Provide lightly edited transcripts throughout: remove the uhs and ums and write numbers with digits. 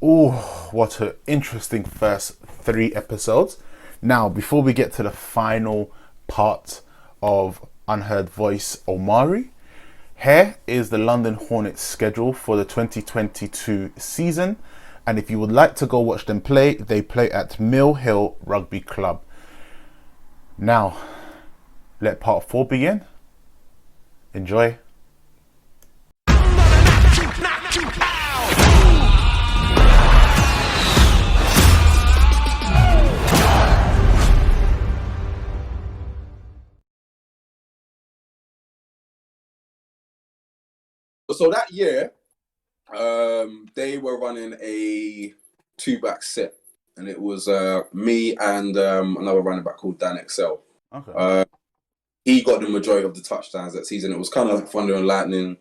Oh, what an interesting first three episodes. Now, before we get to the final part of Unheard Voice Omari, here is the London Hornets schedule for the 2022 season. And if you would like to go watch them play, they play at Mill Hill Rugby Club. Now, let part four begin. Enjoy. So that year, they were running a two-back set, and it was me and another running back called Dan Excel. Okay. He got the majority of the touchdowns that season. It was kind of like thunder and lightning.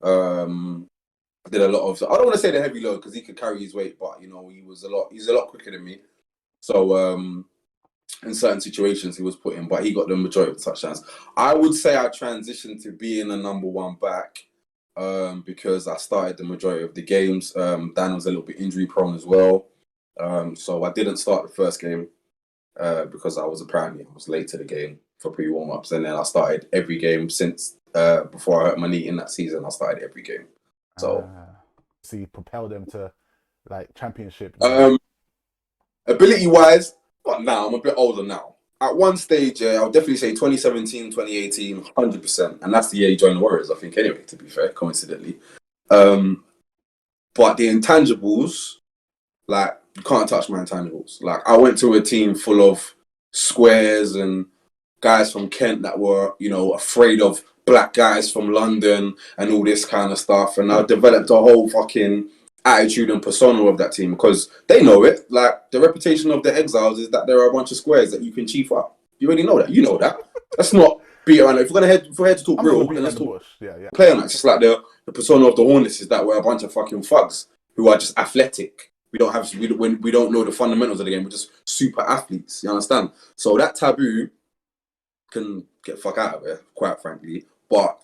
Did a lot of. I don't want to say the heavy load because he could carry his weight, but you know he's a lot quicker than me. So in certain situations he was put in, but he got the majority of the touchdowns. I would say I transitioned to being a number one back. Because I started the majority of the games. Dan was a little bit injury prone as well. So I didn't start the first game because I was late to the game for pre-warm-ups. And then I started every game since before I hurt my knee in that season. I started every game. So you propelled them to like championship. Ability-wise, but now I'm a bit older now. At one stage, I'll definitely say 2017, 2018, 100%. And that's the year he joined the Warriors, I think, anyway, to be fair, coincidentally. But the intangibles, like, you can't touch my intangibles. Like, I went to a team full of squares and guys from Kent that were, you know, afraid of black guys from London and all this kind of stuff. And I developed a whole fucking attitude and persona of that team because they know it. Like, the reputation of the Exiles is that there are a bunch of squares that you can chief up. You already know that. You know that. Let's not beat around it. If we're here to talk real, then let's talk. Yeah. Play on that. It's just like the persona of the Hornets is that we're a bunch of fucking thugs who are just athletic. We don't know the fundamentals of the game. We're just super athletes. You understand? So that taboo can get the fuck out of it, quite frankly. But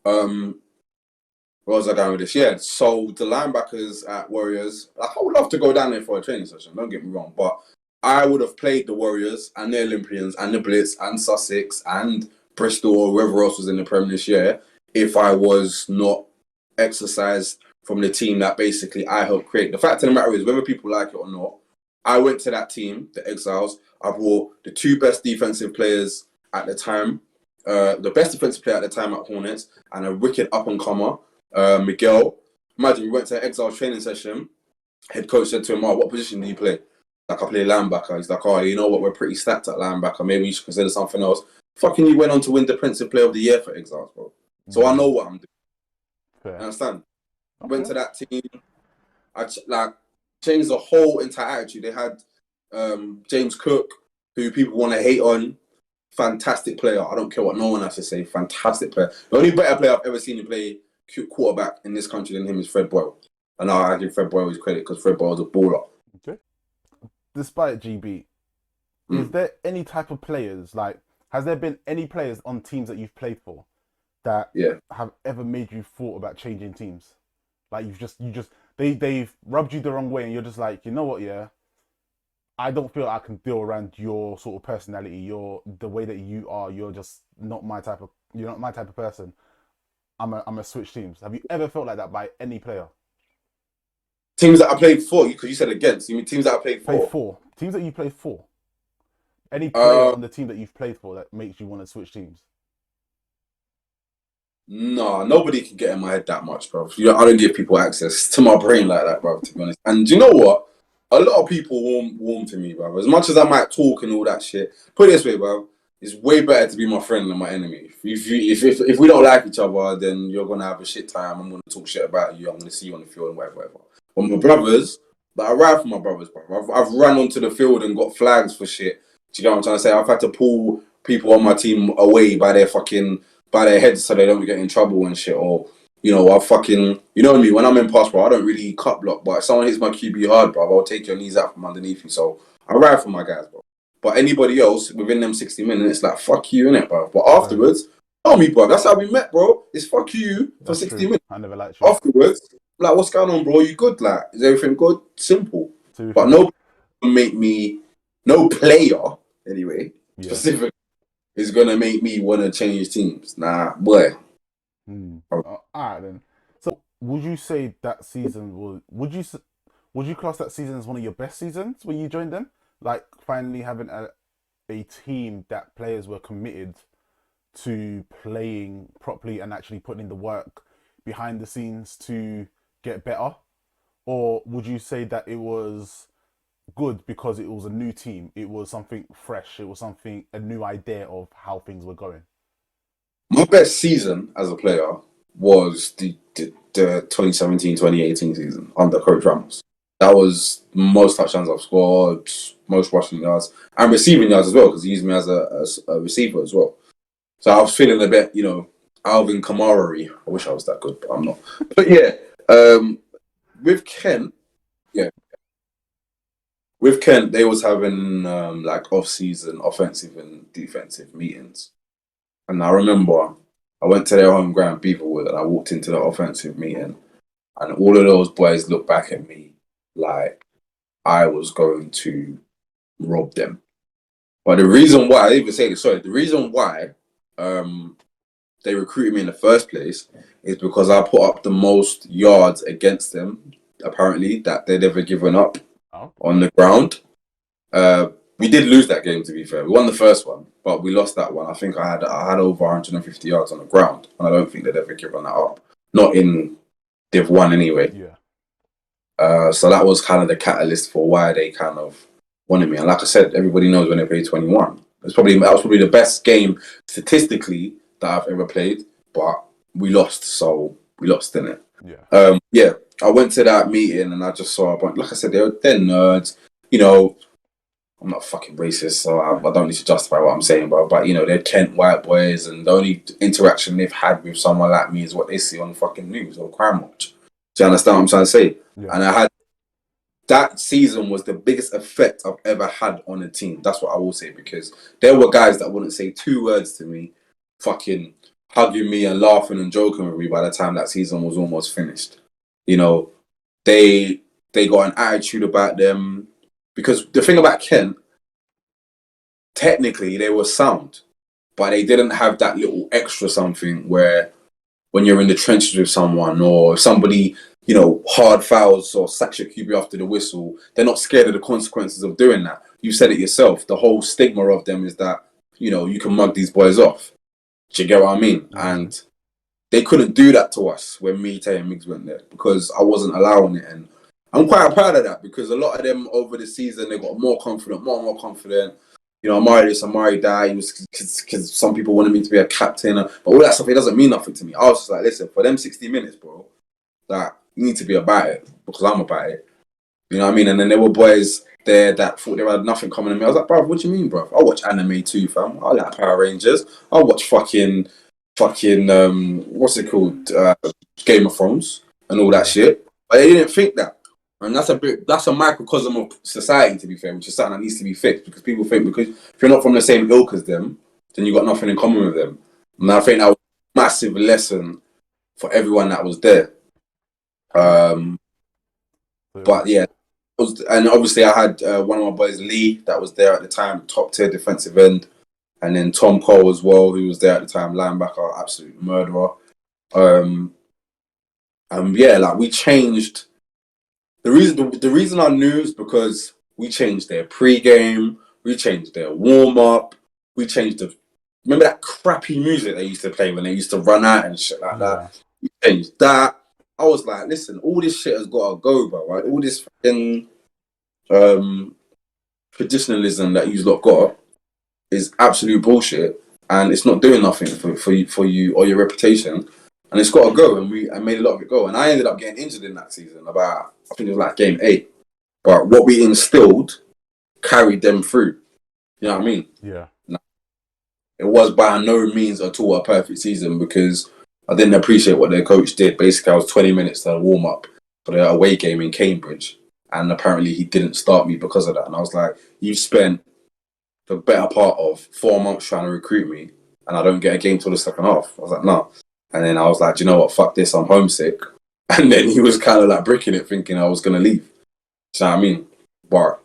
where was I going with this? Yeah, so the linebackers at Warriors, I would love to go down there for a training session, don't get me wrong, but I would have played the Warriors and the Olympians and the Blitz and Sussex and Bristol or whoever else was in the Prem this year if I was not exercised from the team that basically I helped create. The fact of the matter is, whether people like it or not, I went to that team, the Exiles. I brought the two best defensive players at the time, the best defensive player at the time at Hornets, and a wicked up-and-comer, Miguel. Imagine we went to an Exiles training session. Head coach said to him, "Oh, what position do you play?" Like, "I play linebacker." He's like, "Oh, you know what? We're pretty stacked at linebacker. Maybe you should consider something else." Fucking, you went on to win Defensive Player of the Year for Exiles, bro. So I know what I'm doing. Fair. You understand? Okay. I went to that team. I changed the whole entire attitude. They had James Cook, who people want to hate on. Fantastic player. I don't care what no one has to say. Fantastic player. The only better player I've ever seen him play quarterback in this country than him is Fred Boyle. And I give Fred Boyle his credit because Fred Boyle's a baller. Okay. Despite GB, is there any type of players, like, has there been any players on teams that you've played for that have ever made you thought about changing teams? Like, they've rubbed you the wrong way and you're just like, you know what, I don't feel I can deal around your sort of personality, the way that you are, you're not my type of person. I'm a switch teams. Have you ever felt like that by any player? Teams that I played for, because you said against. You mean teams that I played for? Teams that you played for. Any player on the team that you've played for that makes you want to switch teams? No, nobody can get in my head that much, bro. I don't give people access to my brain like that, bro, to be honest. And do you know what? A lot of people warm to me, bro. As much as I might talk and all that shit, put it this way, bro. It's way better to be my friend than my enemy. If we don't like each other, then you're gonna have a shit time. I'm gonna talk shit about you. I'm gonna see you on the field and whatever. But my brothers, I ride for my brothers, bro. I've run onto the field and got flags for shit. Do you get what I'm trying to say? I've had to pull people on my team away by their heads so they don't get in trouble and shit. Or, you know, you know me, when I'm in pass, bro, I don't really cut block. But if someone hits my QB hard, bro, I'll take your knees out from underneath you. So I ride for my guys, bro. But anybody else within them 60 minutes, like, fuck you, innit, bro? But afterwards, tell me, bro, that's how we met, bro. It's fuck you for That's 60 true. minutes. I never liked you. Afterwards, Like, what's going on, bro? You good? Like, is everything good? Simple. To be But fair, no player, anyway, yeah. specific, is going to make me want to change teams. Nah, boy. All right then. So, would you say that season was? Would you class that season as one of your best seasons when you joined them? Like finally having a team that players were committed to playing properly and actually putting in the work behind the scenes to get better? Or would you say that it was good because it was a new team? It was something fresh. It was something, a new idea of how things were going. My best season as a player was the 2017-2018 season under Coach Ramos. That was most touchdowns I've scored, most rushing yards, and receiving yards as well, because he used me as a receiver as well. So I was feeling a bit, Alvin Kamara. I wish I was that good, but I'm not. But yeah, with Kent, yeah, with Kent, they was having like off-season offensive and defensive meetings. And I remember I went to their home ground, Beaverwood, and I walked into the offensive meeting, and all of those boys looked back at me like I was going to rob them. But the reason why, I didn't even say this, sorry, the reason why they recruited me in the first place is because I put up the most yards against them, apparently, that they'd ever given up on the ground. We did lose that game, to be fair. We won the first one, but we lost that one. I think I had over 150 yards on the ground, and I don't think they'd ever given that up. Not in Div 1 anyway. Yeah. So that was kind of the catalyst for why they kind of wanted me. And like I said, everybody knows when they play 21. That was probably the best game statistically that I've ever played, but we lost, so we lost in it. Yeah. I went to that meeting and I just saw a bunch. Like I said, they're nerds. I'm not fucking racist, so I don't need to justify what I'm saying, but they're Kent white boys, and the only interaction they've had with someone like me is what they see on the fucking news or Crime Watch. Do you understand what I'm trying to say? Yeah. And that season was the biggest effect I've ever had on a team. That's what I will say, because there were guys that wouldn't say two words to me, fucking hugging me and laughing and joking with me by the time that season was almost finished. They got an attitude about them. Because the thing about Kent, technically they were sound, but they didn't have that little extra something where when you're in the trenches with someone, or if somebody, hard fouls or sacks your QB after the whistle, they're not scared of the consequences of doing that. You said it yourself. The whole stigma of them is that, you can mug these boys off. Do you get what I mean? Mm-hmm. And they couldn't do that to us when me, Tay, and Miggs went there, because I wasn't allowing it. And I'm quite proud of that, because a lot of them over the season, they got more and more confident. Omari this, Omari that. He was, because some people wanted me to be a captain, but all that stuff, it doesn't mean nothing to me. I was just like, listen, for them 60 minutes, bro, that you need to be about it, because I'm about it. You know what I mean? And then there were boys there that thought they had nothing coming to me. I was like, bro, what do you mean, bro? I watch anime too, fam. I like Power Rangers. I watch fucking what's it called? Game of Thrones and all that shit. But they didn't think that. And that's a microcosm of society, to be fair, which is something that needs to be fixed, because people think because if you're not from the same ilk as them, then you got nothing in common with them. And I think that was a massive lesson for everyone that was there. But yeah, and obviously I had one of my boys, Lee, that was there at the time, top tier defensive end, and then Tom Cole as well, who was there at the time, linebacker, absolute murderer. And yeah, like we changed. The reason I knew is because we changed their pre-game, we changed their warm-up, we changed remember that crappy music they used to play when they used to run out and shit like that? We changed that. I was like, listen, all this shit has got to go, bro, right? All this fucking traditionalism that you've got is absolute bullshit, and it's not doing nothing for you or your reputation, and it's got to go. And I made a lot of it go, and I ended up getting injured in that season. I think it was like game 8, but what we instilled carried them through. You know what I mean? Yeah. It was by no means at all a perfect season, because I didn't appreciate what their coach did. Basically, I was 20 minutes to warm up for their away game in Cambridge, and apparently he didn't start me because of that. And I was like, you spent the better part of 4 months trying to recruit me, and I don't get a game till the second half. I was like, no. And then I was like, do you know what? Fuck this. I'm homesick. And then he was kind of like bricking it, thinking I was going to leave. So I mean, but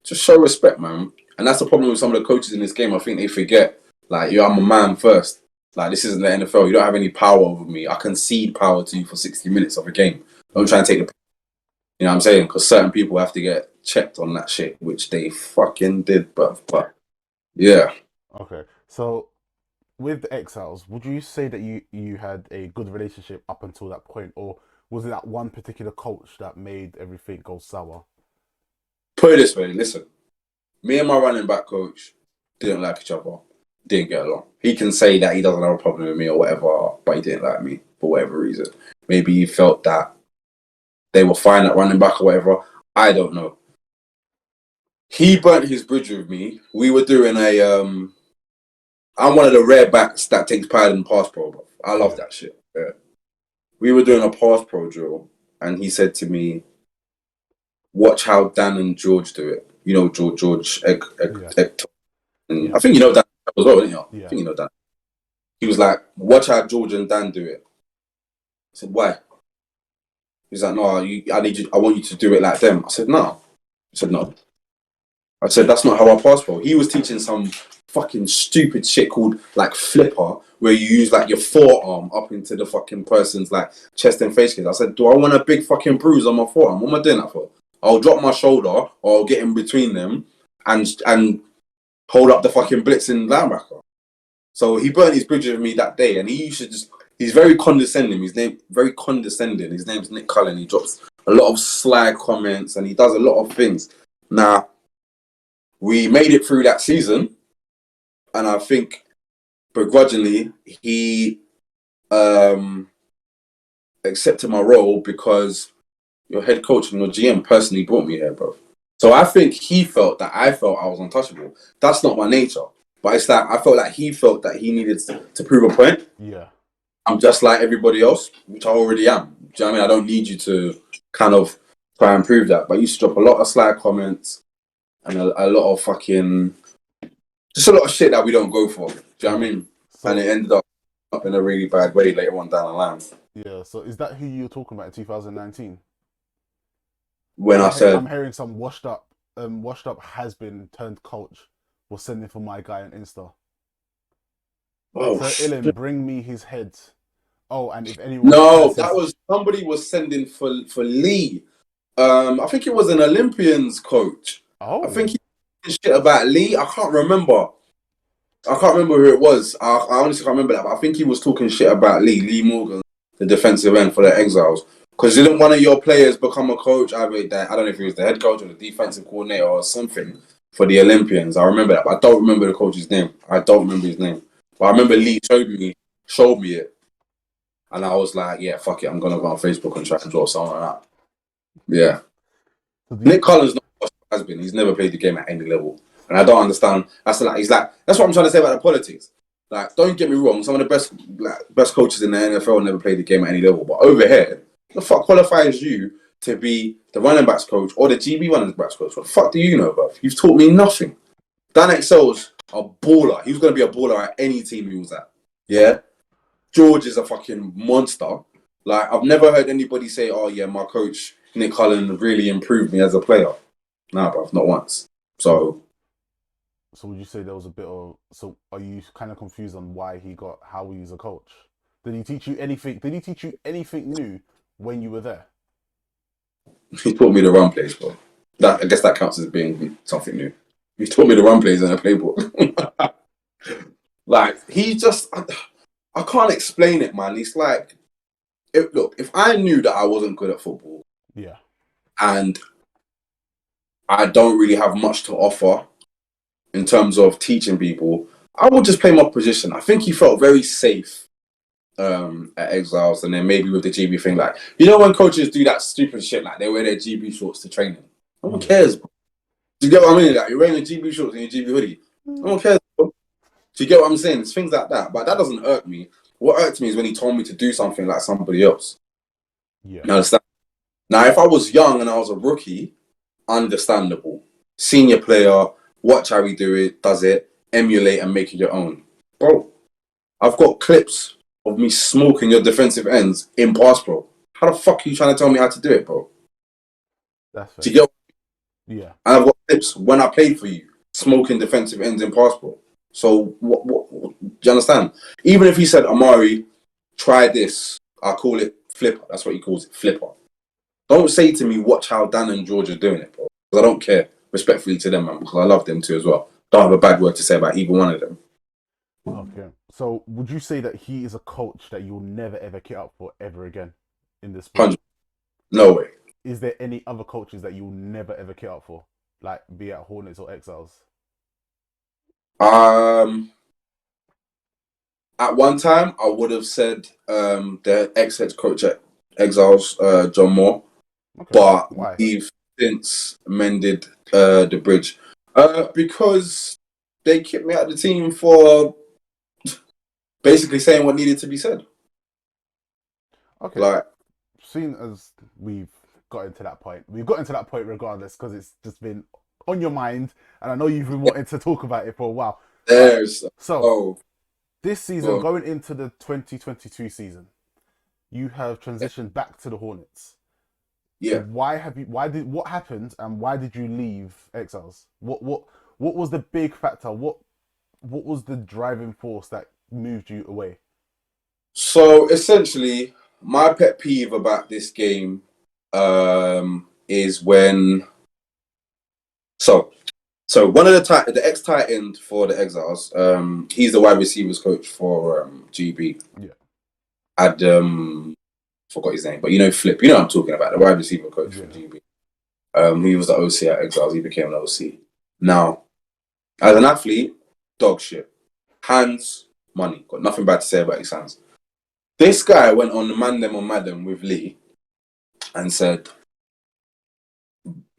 just show respect, man. And that's the problem with some of the coaches in this game. I think they forget, like, I'm a man first. Like, this isn't the NFL. You don't have any power over me. I concede power to you for 60 minutes of a game. Don't try and take the... You know what I'm saying? Because certain people have to get checked on that shit, which they fucking did, bruv. But, yeah. Okay. So, with the Exiles, would you say that you had a good relationship up until that point? Or was it that one particular coach that made everything go sour? Put it this way, listen. Me and my running back coach didn't like each other. Didn't get along. He can say that he doesn't have a problem with me or whatever, but he didn't like me for whatever reason. Maybe he felt that they were fine at running back or whatever. I don't know. He burnt his bridge with me. We were doing I'm one of the rare backs that takes pride in pass pro, bro. I love that shit. Yeah. We were doing a pass pro drill, and he said to me, watch how Dan and George do it. You know George I think you know Dan as well, don't you? Yeah. I think you know Dan. He was like, watch how George and Dan do it. I said, why? He's like, no, I want you to do it like them. I said, no. I said, no. I said, that's not how I pass pro. He was teaching some fucking stupid shit called like flipper, where you use like your forearm up into the fucking person's like chest and face case. I said, do I want a big fucking bruise on my forearm? What am I doing that for? I'll drop my shoulder or I'll get in between them and hold up the fucking blitzing linebacker. So he burnt his bridge with me that day, and he's very condescending. His name's Nick Cullen. He drops a lot of sly comments and he does a lot of things. Now, we made it through that season, and I think begrudgingly he accepted my role because your head coach and your GM personally brought me here, bro. So I think he felt that I felt I was untouchable. That's not my nature. But it's that I felt like he felt that he needed to prove a point. Yeah. I'm just like everybody else, which I already am. Do you know what I mean? I don't need you to kind of try and prove that. But I used to drop a lot of sly comments and a lot of fucking... Just a lot of shit that we don't go for. Do you know what I mean? So, and it ended up in a really bad way later on down the line. Yeah, so is that who you were talking about in 2019? When I'm hearing some washed up has-been turned coach was sending for my guy on Insta. Oh, so Ilan, bring me his head. Oh, and if anyone... No, that was... Somebody was sending for Lee. I think it was an Olympians coach. Oh. I think he did shit about Lee. I can't remember who it was. I honestly can't remember that, but I think he was talking shit about Lee Morgan, the defensive end for the Exiles. Because didn't one of your players become a coach? I don't know if he was the head coach or the defensive coordinator or something for the Olympians. I remember that, but I don't remember the coach's name. I don't remember his name. But I remember Lee showed me it. And I was like, yeah, fuck it. I'm going to go on Facebook and try and draw something like that. Yeah. Nick Collins has been. He's never played the game at any level. And I don't understand. That's what I'm trying to say about the politics. Like, don't get me wrong. Some of the best coaches in the NFL never played the game at any level. But over here, the fuck qualifies you to be the running backs coach or the GB running backs coach? What the fuck do you know, bro? You've taught me nothing. Dan Excel's a baller. He was going to be a baller at any team he was at. Yeah? George is a fucking monster. Like, I've never heard anybody say, oh, yeah, my coach, Nick Cullen, really improved me as a player. Nah, bruv, not once. So would you say there was a bit of... So are you kind of confused on how he's a coach? Did he teach you anything new when you were there? He taught me the run plays, bro. I guess that counts as being something new. He taught me the run plays in a playbook. Like, he just... I can't explain it, man. It's like... If I knew that I wasn't good at football... Yeah. And I don't really have much to offer in terms of teaching people, I would just play my position. I think he felt very safe at Exiles, and then maybe with the GB thing, like, you know when coaches do that stupid shit, like they wear their GB shorts to training. No one cares, bro. Do you get what I mean? Like, you're wearing your GB shorts and your GB hoodie. No one cares, bro. Do you get what I'm saying? It's things like that. But that doesn't irk me. What irked me is when he told me to do something like somebody else. Yeah. You understand? Now, if I was young and I was a rookie, understandable. Senior player, watch how he does it, emulate and make it your own. Bro, I've got clips of me smoking your defensive ends in pass pro. How the fuck are you trying to tell me how to do it, bro? That's fair. Do you get? Yeah. And I've got clips when I played for you, smoking defensive ends in passport. So what do you understand? Even if he said, Omari, try this, I call it flipper. That's what he calls it, flipper. Don't say to me, watch how Dan and George are doing it, bro. Because I don't care, respectfully to them, man, because I love them too as well. Don't have a bad word to say about either one of them. Okay. So would you say that he is a coach that you'll never ever kit up for ever again in this sport? 100. No way. Is there any other coaches that you'll never ever kit up for? Like be it Hornets or Exiles? At one time, I would have said the ex-head coach at Exiles, John Moore. Okay. But why? We've since mended the bridge. Because they kicked me out of the team for basically saying what needed to be said. Okay. Like, seeing as we've got into that point regardless, because it's just been on your mind, and I know you've been wanting to talk about it for a while. This season, going into the 2022 season, you have transitioned back to the Hornets. Yeah. What happened, and why did you leave Exiles? What was the big factor? What was the driving force that moved you away? So essentially, my pet peeve about this game is when so one of the ex-tight end for the Exiles, he's the wide receivers coach for GB. Yeah. Forgot his name, but you know Flip, you know what I'm talking about, the wide receiver coach for GB. He was the OC at Exiles, he became an OC. Now, as an athlete, dog shit. Hands, money. Got nothing bad to say about his hands. This guy went on the Man Them on Madam with Lee and said,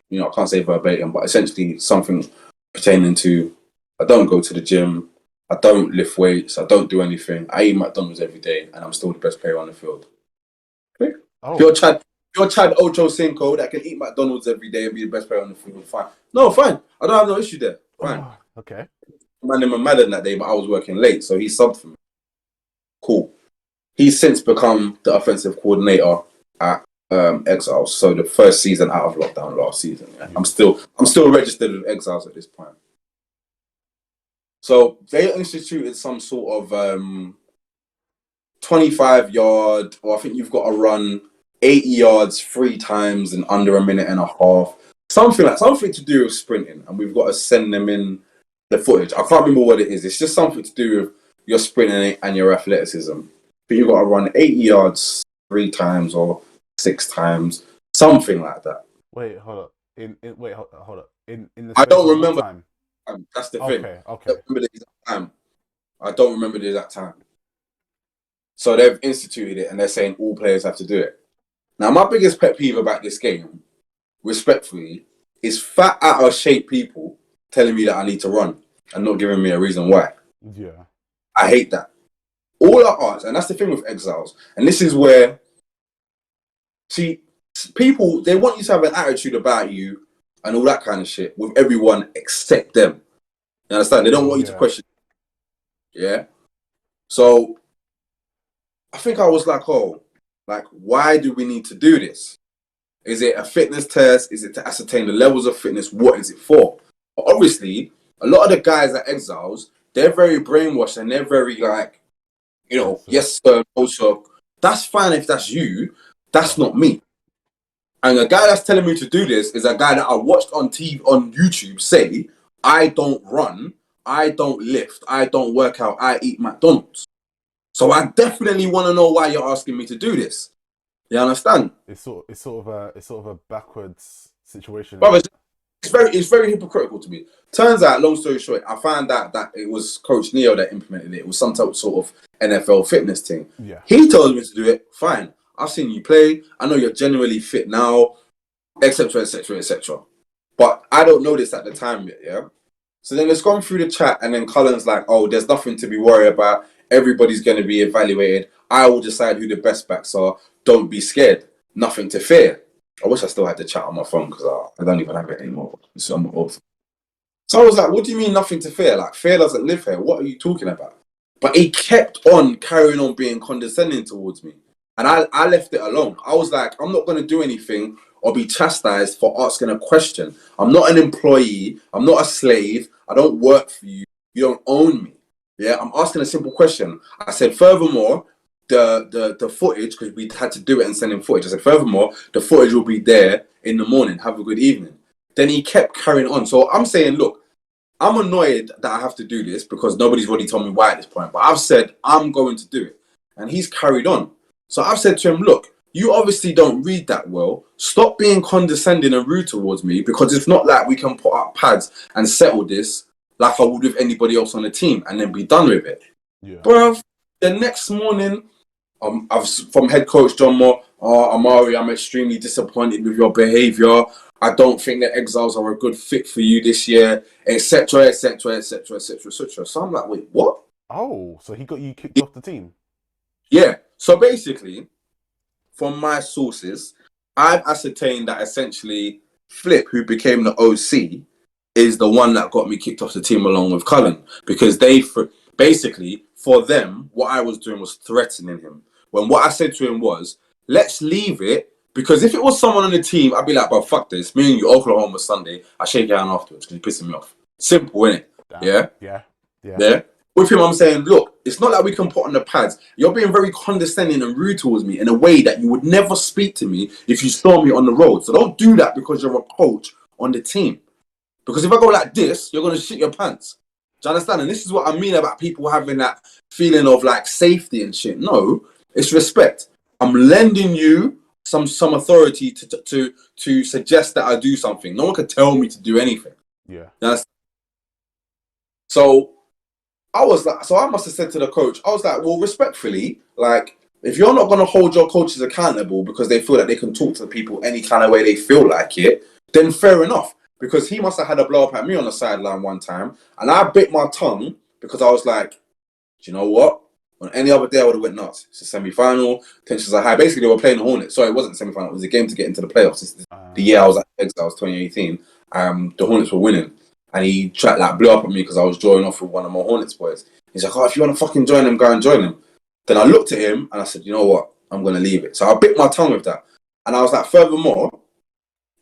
you know, I can't say verbatim, but essentially something pertaining to, I don't go to the gym, I don't lift weights, I don't do anything, I eat McDonald's every day, and I'm still the best player on the field. Okay? Oh. If you're Chad Ochocinco that can eat McDonald's every day and be the best player on the field, fine. No, fine. I don't have no issue there. Fine. Oh, okay. Man, I'm mad that day, but I was working late, so he subbed for me. Cool. He's since become the offensive coordinator at Exiles. So the first season out of lockdown last season. Yeah. I'm still registered with Exiles at this point. So they instituted some sort of 25-yard, or I think you've got to run 80 yards 3 times in under a minute and a half. Something to do with sprinting, and we've got to send them in the footage. I can't remember what it is. It's just something to do with your sprinting and your athleticism. But you've got to run 80 yards 3 times or 6 times, something like that. Wait, hold up. Hold up. In the I don't remember. Time? That's the thing. Okay. I don't remember the exact time. So they've instituted it, and they're saying all players have to do it. Now, my biggest pet peeve about this game, respectfully, is fat, out of shape people telling me that I need to run and not giving me a reason why. Yeah. I hate that. All I ask, and that's the thing with Exiles, and this is where, see, people, they want you to have an attitude about you and all that kind of shit with everyone except them. You understand? They don't want you to question. Yeah? So, I think I was like, why do we need to do this? Is it a fitness test? Is it to ascertain the levels of fitness? What is it for? But obviously, a lot of the guys at Exiles, they're very brainwashed and they're very like, you know, yes, sir, no, sir. That's fine if that's you. That's not me. And the guy that's telling me to do this is a guy that I watched on TV, on YouTube say, I don't run, I don't lift, I don't work out, I eat McDonald's. So I definitely want to know why you're asking me to do this. You understand? It's sort of a backwards situation. But it's very hypocritical to me. Turns out, long story short, I found out that it was Coach Neo that implemented it. It was some type of sort of NFL fitness thing. Yeah. He told me to do it. Fine. I've seen you play. I know you're genuinely fit now, etc., etc., etc. But I don't know this at the time yet, yeah? So then it's gone through the chat, and then Cullen's like, oh, there's nothing to be worried about. Everybody's going to be evaluated. I will decide who the best backs are. Don't be scared. Nothing to fear. I wish I still had the chat on my phone because I don't even have it anymore. So I was like, what do you mean nothing to fear? Like, fear doesn't live here. What are you talking about? But he kept on carrying on being condescending towards me. And I left it alone. I was like, I'm not going to do anything or be chastised for asking a question. I'm not an employee. I'm not a slave. I don't work for you. You don't own me. Yeah, I'm asking a simple question. I said, furthermore, the footage, because we had to do it and send him footage. I said, furthermore, the footage will be there in the morning. Have a good evening. Then he kept carrying on. So I'm saying, look, I'm annoyed that I have to do this because nobody's really told me why at this point. But I've said, I'm going to do it. And he's carried on. So I've said to him, look, you obviously don't read that well. Stop being condescending and rude towards me, because it's not like we can put up pads and settle this like I would with anybody else on the team and then be done with it. Yeah. Bruv, the next morning, from head coach John Moore, Omari, I'm extremely disappointed with your behaviour. I don't think the Exiles are a good fit for you this year, etc., etc., etc., etc., etc. So I'm like, wait, what? Oh, so he got you kicked off the team? Yeah. So basically, from my sources, I've ascertained that essentially Flip, who became the OC, is the one that got me kicked off the team along with Cullen, because basically, for them, what I was doing was threatening him. When what I said to him was, let's leave it, because if it was someone on the team, I'd be like, bro, fuck this. Me and you, Oklahoma Sunday, I shake your hand afterwards because you're pissing me off. Simple, innit? Yeah? Yeah? With him, I'm saying, look, it's not like we can put on the pads. You're being very condescending and rude towards me in a way that you would never speak to me if you saw me on the road. So don't do that because you're a coach on the team. Because if I go like this, you're going to shit your pants. Do you understand? And this is what I mean about people having that feeling of like safety and shit. No, it's respect. I'm lending you some authority to suggest that I do something. No one can tell me to do anything. Yeah. So I was like, so I must have said to the coach, I was like, well, respectfully, like, if you're not going to hold your coaches accountable because they feel that they can talk to people any kind of way they feel like it, then fair enough. Because he must have had a blow up at me on the sideline one time, and I bit my tongue because I was like, do you know what? On any other day, I would have went nuts. It's a semi-final, tensions are high. Basically, they were playing the Hornets. Sorry, it wasn't a semi-final. It was a game to get into the playoffs. The year I was at Exiles, 2018. The Hornets were winning. And he tried, like, blew up at me because I was drawing off with one of my Hornets boys. He's like, oh, if you want to fucking join them, go and join them. Then I looked at him and I said, you know what? I'm going to leave it. So I bit my tongue with that. And I was like, furthermore,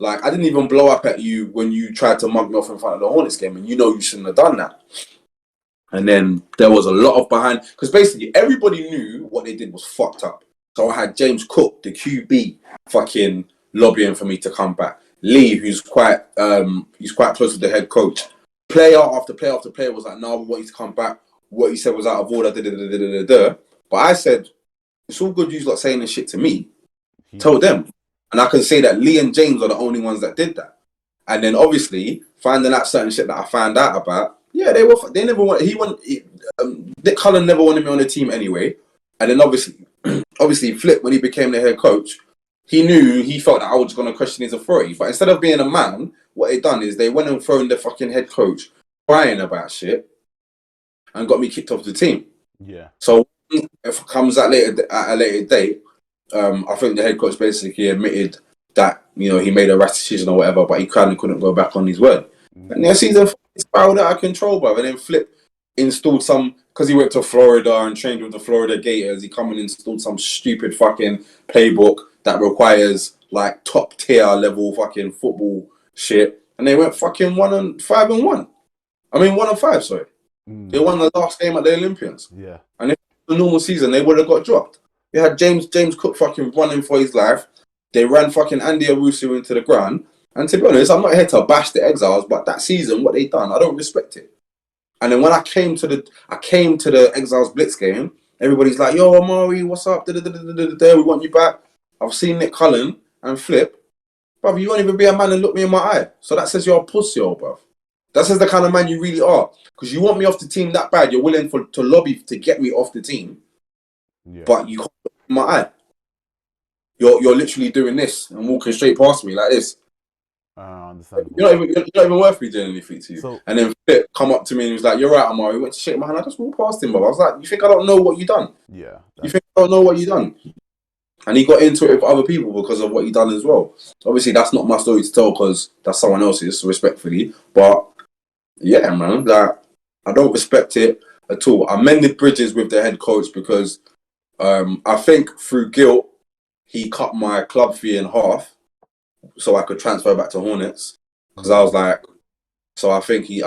like, I didn't even blow up at you when you tried to mug me off in front of the Hornets game. And you know you shouldn't have done that. And then there was a lot of behind. Because basically, everybody knew what they did was fucked up. So I had James Cook, the QB, fucking lobbying for me to come back. Lee, who's quite close with the head coach. Player after player after player was like, no, we want you to come back. What you said was out of order. But I said, it's all good you lot saying this shit to me. Tell them. And I can say that Lee and James are the only ones that did that. And then obviously, finding out certain shit that I found out about, yeah, they never wanted, Dick Cullen never wanted me on the team anyway. And then obviously Flip, when he became the head coach, he felt that I was going to question his authority. But instead of being a man, what they done is they went and phoned the fucking head coach crying about shit and got me kicked off the team. Yeah. So if it comes at a later date, I think the head coach basically admitted that, you know, he made a rash decision or whatever, but he kind of couldn't go back on his word. And their season spiraled out of control, bro. And then Flip installed because he went to Florida and trained with the Florida Gators, he come and installed some stupid fucking playbook that requires like top tier level fucking football shit. And they went fucking 1-5. I mean 1-5, sorry. They won the last game at the Olympians. Yeah. And if it was a normal season, they would have got dropped. They had James Cook fucking running for his life. They ran fucking Andy Arusu into the ground. And to be honest, I'm not here to bash the Exiles, but that season, what they done, I don't respect it. And then when I came to the Exiles Blitz game, everybody's like, yo, Omari, what's up? We want you back. I've seen Nick Cullen and Flip. Bruv, you won't even be a man and look me in my eye. So that says you're a pussy, old bruv. That says the kind of man you really are. Because you want me off the team that bad, you're willing to lobby to get me off the team. Yeah. But you can't look in my eye. You're literally doing this and walking straight past me like this. Understandable. You're not even worth me doing anything to you. So, and then Flip come up to me and he was like, you're right, Omari. He went to shake my hand. I just walked past him, bro. I was like, you think I don't know what you done? Yeah. You think I don't know what you done? And he got into it with other people because of what he done as well. Obviously, that's not my story to tell because that's someone else's, respectfully. But yeah, man, like, I don't respect it at all. I mended bridges with the head coach because I think through guilt, he cut my club fee in half so I could transfer back to Hornets. Because I was like, so I think he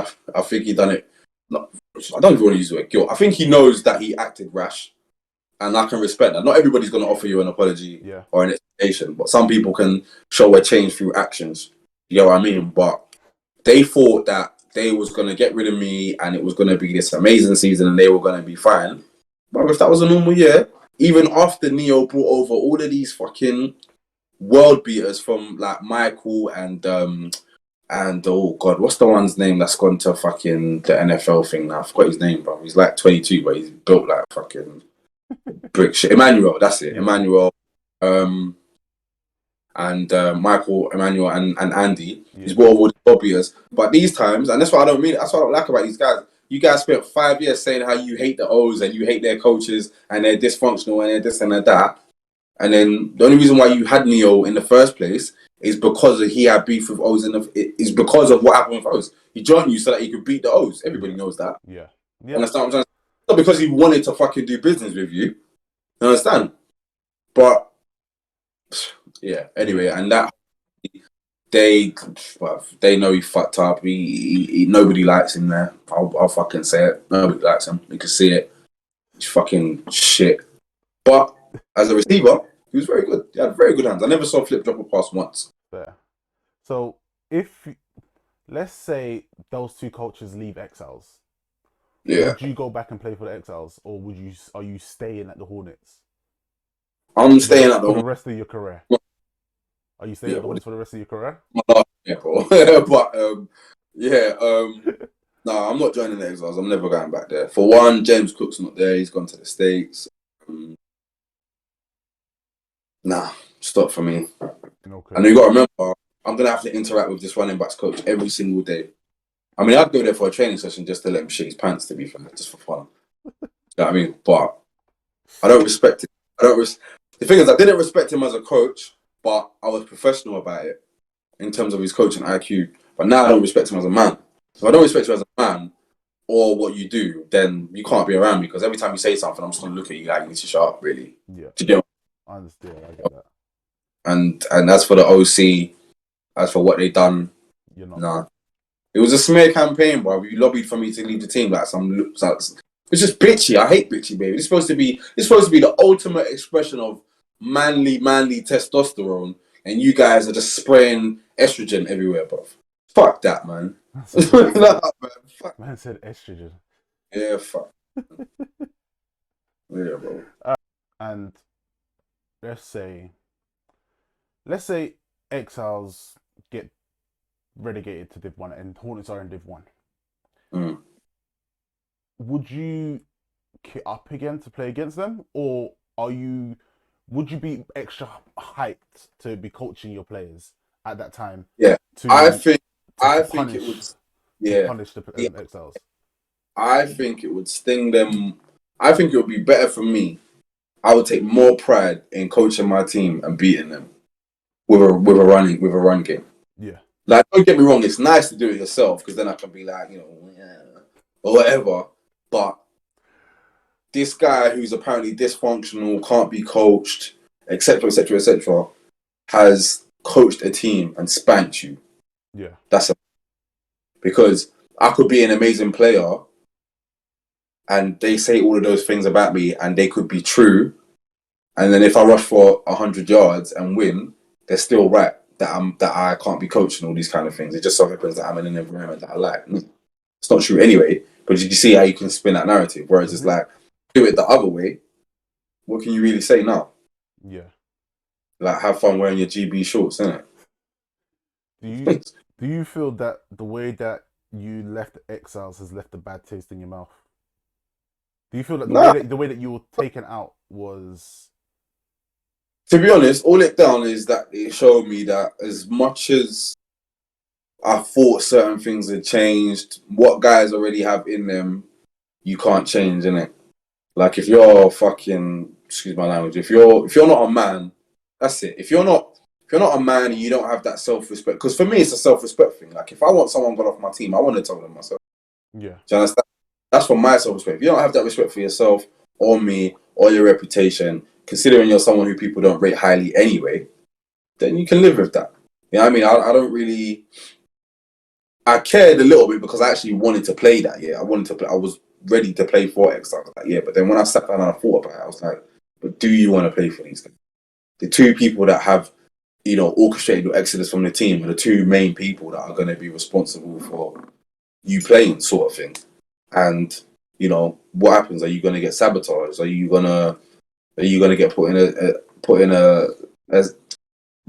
done it. Not, I don't even want to use the word guilt. I think he knows that he acted rash, and I can respect that. Not everybody's going to offer you an apology or an explanation, but some people can show a change through actions. You know what I mean? But they thought that they was going to get rid of me and it was going to be this amazing season and they were going to be fine. But if that was a normal year, even after Neo brought over all of these fucking world beaters from like Michael and oh god, what's the one's name that's gone to fucking the NFL thing now? I forgot his name, bro. He's like 22, but he's built like fucking brick shit. Emmanuel, that's it. Emmanuel, and Michael, Emmanuel, and Andy. He's brought over all the world beaters. But these times, and that's what I don't like about these guys. You guys spent 5 years saying how you hate the O's and you hate their coaches and they're dysfunctional and they're this and they're that. And then the only reason why you had Neo in the first place is because he had beef with O's is because of what happened with O's. He joined you so that he could beat the O's. Everybody knows that. Yeah. Understand what I'm saying? Not because he wanted to fucking do business with you. You understand? But yeah, anyway, and that they know he fucked up. Nobody likes him there. I'll fucking say it. Nobody likes him. You can see it. He's fucking shit. But as a receiver, he was very good. He had very good hands. I never saw Flip drop a pass once. Fair. So if let's say those two coaches leave Exiles, would you go back and play for the Exiles, or are you staying at the Hornets? I'm staying at the for the rest of your career. Are you staying at the Hornets for the rest of your career? Yeah, bro. But no, I'm not joining the Exiles. I'm never going back there. For one, James Cook's not there. He's gone to the States. Nah, stop for me. Okay. And you got to remember, I'm going to have to interact with this running backs coach every single day. I mean, I'd go there for a training session just to let him shit his pants, to be fair, just for fun. You know what I mean? But I don't respect him. The thing is, I didn't respect him as a coach, but I was professional about it in terms of his coaching IQ. But now I don't respect him as a man. If I don't respect you as a man or what you do, then you can't be around me because every time you say something, I'm just going to look at you like you need to shut up, really. Yeah. Do you get I understand. I get that. And as for the OC, as for what they done, nah. It was a smear campaign, bro. You lobbied for me to leave the team like it's just bitchy. I hate bitchy, baby. It's supposed to be the ultimate expression of manly testosterone, and you guys are just spraying estrogen everywhere, bro. Fuck that, man. Nah, man. Fuck. Man said estrogen. Yeah, fuck. Yeah, bro. And let's say Exiles get relegated to Div 1 and Hornets are in Div 1. Would you kit up again to play against them, or would you be extra hyped to be coaching your players at that time? Yeah, I think it would. Yeah, punish the Exiles. I think it would sting them. I think it would be better for me. I would take more pride in coaching my team and beating them with a run game. Yeah. Like, don't get me wrong, it's nice to do it yourself because then I can be like, or whatever. But this guy who's apparently dysfunctional, can't be coached, etc., has coached a team and spanked you. Yeah. Because I could be an amazing player and they say all of those things about me and they could be true. And then if I rush for 100 yards and win, they're still right that I can't be coached and all these kind of things. It just so happens that I'm in an environment that I like. It's not true anyway, but you can see how you can spin that narrative. Whereas it's like, do it the other way, what can you really say now? Yeah. Like, have fun wearing your GB shorts, innit? Do you feel that the way that you left Exiles has left a bad taste in your mouth? Do you feel that the way that you were taken out was... To be honest, all it done is that it showed me that as much as I thought certain things had changed, what guys already have in them, you can't change, innit? Like, if you're fucking, excuse my language, if you're not a man, that's it. If you're not a man and you don't have that self-respect, because for me it's a self-respect thing. Like, if I want someone gone off my team, I want to tell them myself. Yeah. Do you understand? That's for my self-respect. If you don't have that respect for yourself or me or your reputation, considering you're someone who people don't rate highly anyway, then you can live with that. You know what I mean? I don't really... I cared a little bit because I actually wanted to play that year. I was ready to play for Exiles that year. But then when I sat down and I thought about it, I was like, but do you want to play for these guys? The two people that have, orchestrated your exodus from the team are the two main people that are going to be responsible for you playing, sort of thing. And, what happens? Are you going to get sabotaged? Are you going to get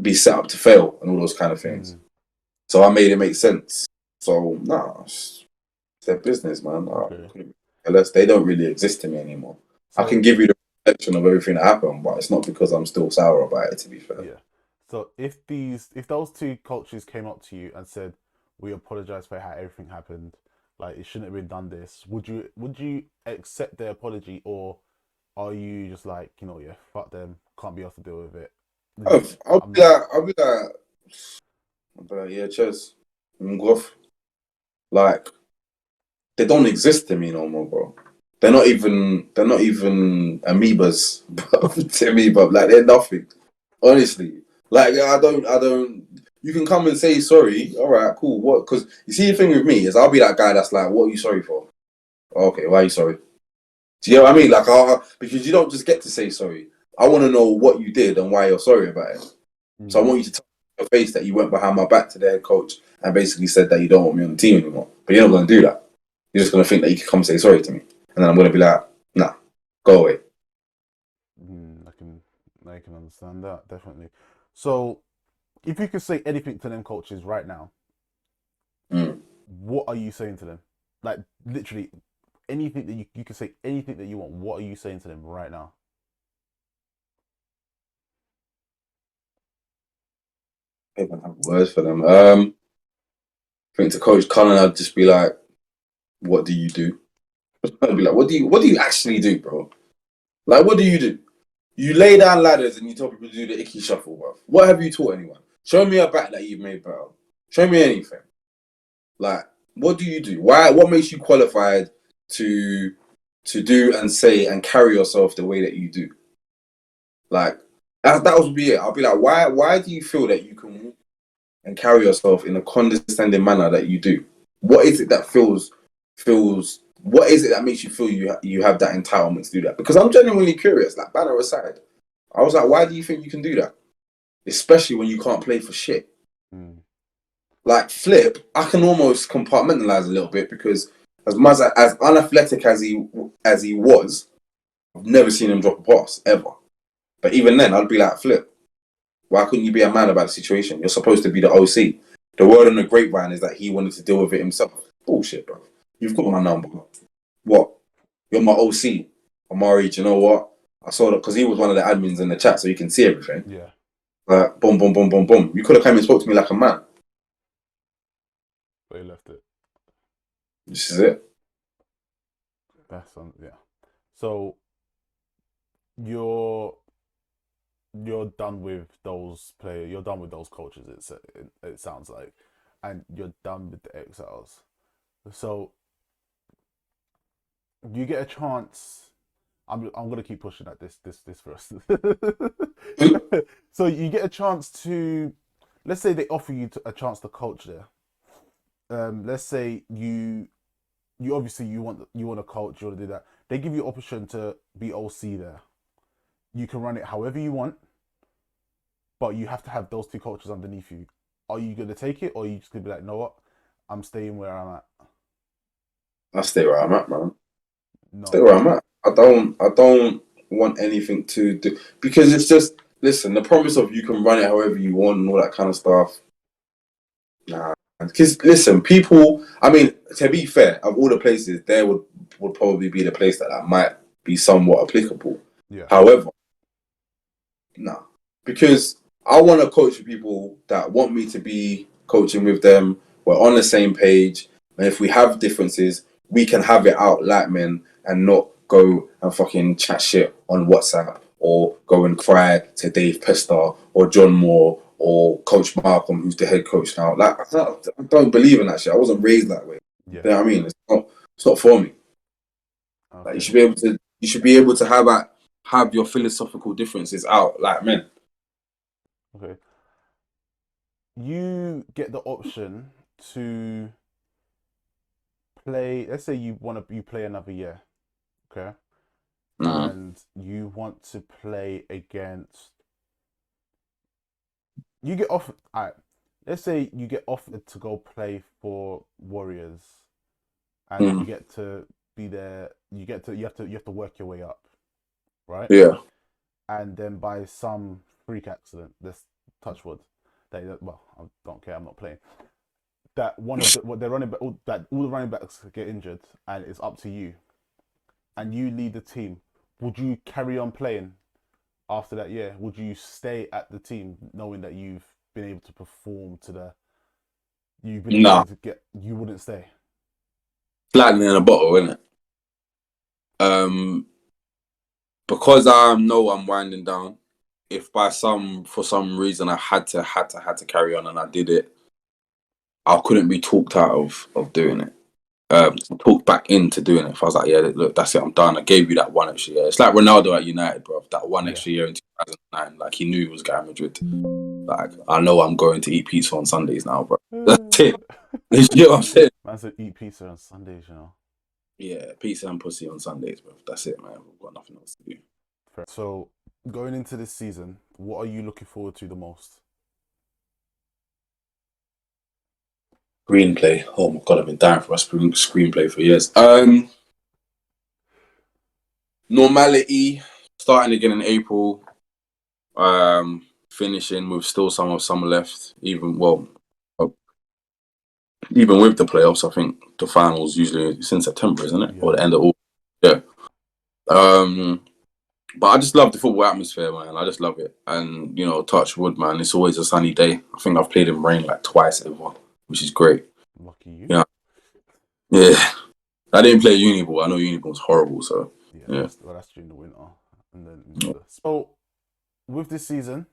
be set up to fail and all those kind of things? So I made it make sense. So, it's their business, man. Unless they don't really exist to me anymore. So, I can give you the reflection of everything that happened, but it's not because I'm still sour about it, to be fair. Yeah. So if those two coaches came up to you and said, "We apologize for how everything happened. Like, it shouldn't have been done this," would you accept their apology, or are you just like, fuck them, can't be able to deal with it? I'll be like, yeah, cheers. I'm off. Like, they don't exist to me no more, bro. They're not even amoebas to me, but like, they're nothing. Honestly, like, I don't. You can come and say sorry. All right, cool. What? Because you see, the thing with me is, I'll be that guy that's like, "What are you sorry for?" Okay, why are you sorry? Do you know what I mean? Like, because you don't just get to say sorry. I want to know what you did and why you're sorry about it. So I want you to tell your face that you went behind my back to the head coach and basically said that you don't want me on the team anymore. But you're not going to do that. You're just going to think that you can come say sorry to me, and then I'm going to be like, "Nah, go away." I can understand that, definitely. So, if you could say anything to them coaches right now, what are you saying to them? Like, literally, anything that you can say, anything that you want. What are you saying to them right now? I don't have words for them. I think to Coach Cullen, I'd just be like, "What do you do?" I'd be like, "What do you actually do, bro? Like, what do you do? You lay down ladders and you tell people to do the icky shuffle, bro. What have you taught anyone? Show me a back that you've made better. Show me anything. Like, what do you do? Why? What makes you qualified to do and say and carry yourself the way that you do?" Like, that would be it. I'll be like, why do you feel that you can walk and carry yourself in a condescending manner that you do? What is it that feels? What is it that makes you feel you have that entitlement to do that? Because I'm genuinely curious. Like, banner aside, I was like, why do you think you can do that? Especially when you can't play for shit. Like, Flip, I can almost compartmentalize a little bit, because as much as unathletic as he was, I've never seen him drop a pass ever. But even then, I'd be like, Flip, why couldn't you be a man about the situation? You're supposed to be the OC. The word on the grapevine is that he wanted to deal with it himself. Bullshit, bro. You've got my number. What? You're my OC. Omari, do you know what? I saw that because he was one of the admins in the chat, so you can see everything. Yeah. Like, boom, boom, boom, boom, boom. You could have come and spoke to me like a man. But he left it. This is it. Yeah. So you're done with those players. You're done with those coaches. It sounds like, and you're done with the Exiles. So you get a chance. I'm gonna keep pushing at this first. So you get a chance to, let's say they offer you a chance to coach there. Let's say you obviously you want to coach, you want to do that. They give you option to be OC there. You can run it however you want, but you have to have those two coaches underneath you. Are you gonna take it, or are you just gonna be like, "No, what? I'm staying where I'm at." I stay where I'm at, man. No. Stay where I'm at. I don't want anything to do, because it's just, listen, the promise of you can run it however you want and all that kind of stuff. Nah. Because listen, people, I mean, to be fair, of all the places, there would probably be the place that might be somewhat applicable. Yeah. However, no. Because I want to coach with people that want me to be coaching with them. We're on the same page. And if we have differences, we can have it out like men and not go and fucking chat shit on WhatsApp or go and cry to Dave Pester or John Moore or Coach Malcolm, who's the head coach now. Like, I don't believe in that shit. I wasn't raised that way. Yeah. You know what I mean? It's not for me. Okay. Like, you should be able to have your philosophical differences out. Like, man. Okay. You get the option to play. Let's say you play another year, okay, and you want to play against. You get offered. All right. Let's say you get offered to go play for Warriors, and you get to be there. You have to work your way up, right? Yeah. And then by some freak accident, let's touch wood. I don't care. I'm not playing. That one of they're running back, that all the running backs get injured, and it's up to you, and you lead the team. Would you carry on playing after that year? Would you stay at the team knowing that you've been able to perform to the? You've been able to get. You wouldn't stay. Lightning in a bottle, isn't it? Because I know I'm winding down. If for some reason I had to carry on and I did it, I couldn't be talked out of doing it. Talked back into doing it. If I was like, yeah, look, that's it, I'm done. I gave you that one extra year. It's like Ronaldo at United, bro. That one extra year in 2009. Like, he knew he was going to Madrid. Like, I know I'm going to eat pizza on Sundays now, bro. That's it. You know what I'm saying? Man said eat pizza on Sundays, you know. Yeah, pizza and pussy on Sundays, bro. That's it, man. We've got nothing else to do. So, going into this season, what are you looking forward to the most? Screenplay. Oh my god, I've been dying for a screenplay for years. Normality. Starting again in April. Finishing with still some of summer left. Even with the playoffs, I think the finals usually it's in September, isn't it? Yeah. Or the end of August. Yeah. But I just love the football atmosphere, man. I just love it. And, you know, touch wood, man. It's always a sunny day. I think I've played in rain like twice ever, which is great. Lucky you. Yeah. I didn't play uni ball. I know uni ball was horrible, so yeah. That's during the winter. And then so with this season,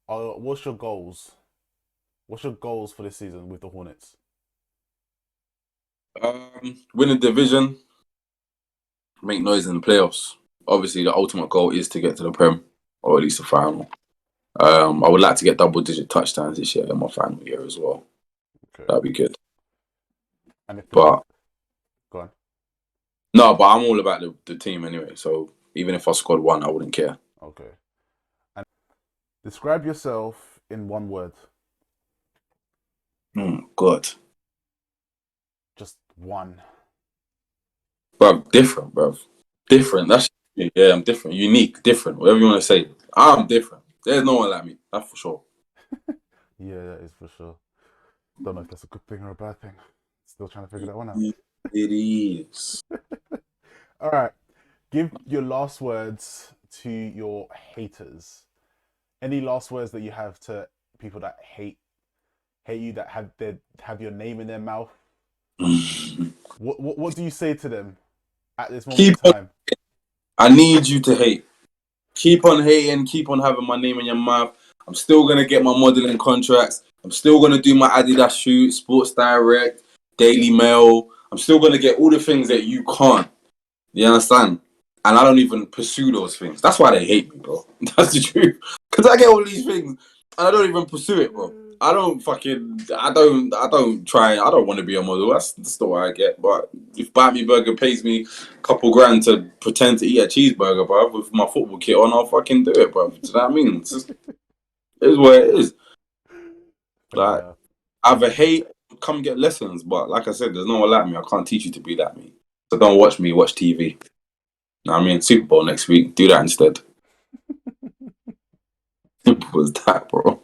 what's your goals? What's your goals for this season with the Hornets? Win a division, make noise in the playoffs. Obviously, the ultimate goal is to get to the Prem, or at least the final. I would like to get double-digit touchdowns this year in my final year as well. Okay. That'd be good. Go on. No, but I'm all about the team anyway. So even if I scored one, I wouldn't care. Okay. And describe yourself in one word. God. Just one. Bro, different, bro. Different. That's I'm different. Unique, different. Whatever you want to say. I'm different. There's no one like me. That's for sure. Yeah, that is for sure. Don't know if that's a good thing or a bad thing. Still trying to figure that one out. It is. All right. Give your last words to your haters. Any last words that you have to people that hate you, that have your name in their mouth? What do you say to them at this moment in time? I need you to hate. Keep on hating. Keep on having my name in your mouth. I'm still gonna get my modeling contracts. I'm still gonna do my Adidas shoot, Sports Direct, Daily Mail. I'm still gonna get all the things that you can't. You understand? And I don't even pursue those things. That's why they hate me, bro. That's the truth. Because I get all these things and I don't even pursue it, bro. I don't try. I don't want to be a model. That's not what I get. But if Buy Me Burger pays me a couple grand to pretend to eat a cheeseburger, bro, with my football kit on, I'll fucking do it, bro. Do you know what I mean? It is what it is. Like, either hate, come get lessons. But like I said, there's no one like me. I can't teach you to be like me. So don't watch me, watch TV. I mean, Super Bowl next week. Do that instead. Simple as that, bro.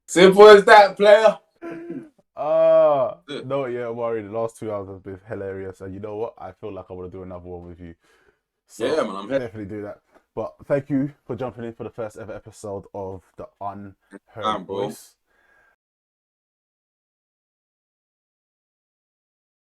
Simple as that, player. No, yeah, Omari, the last 2 hours have been hilarious. And you know what? I feel like I want to do another one with you. So yeah, man, I'm here. Definitely do that. But thank you for jumping in for the first ever episode of the Unheard Voice.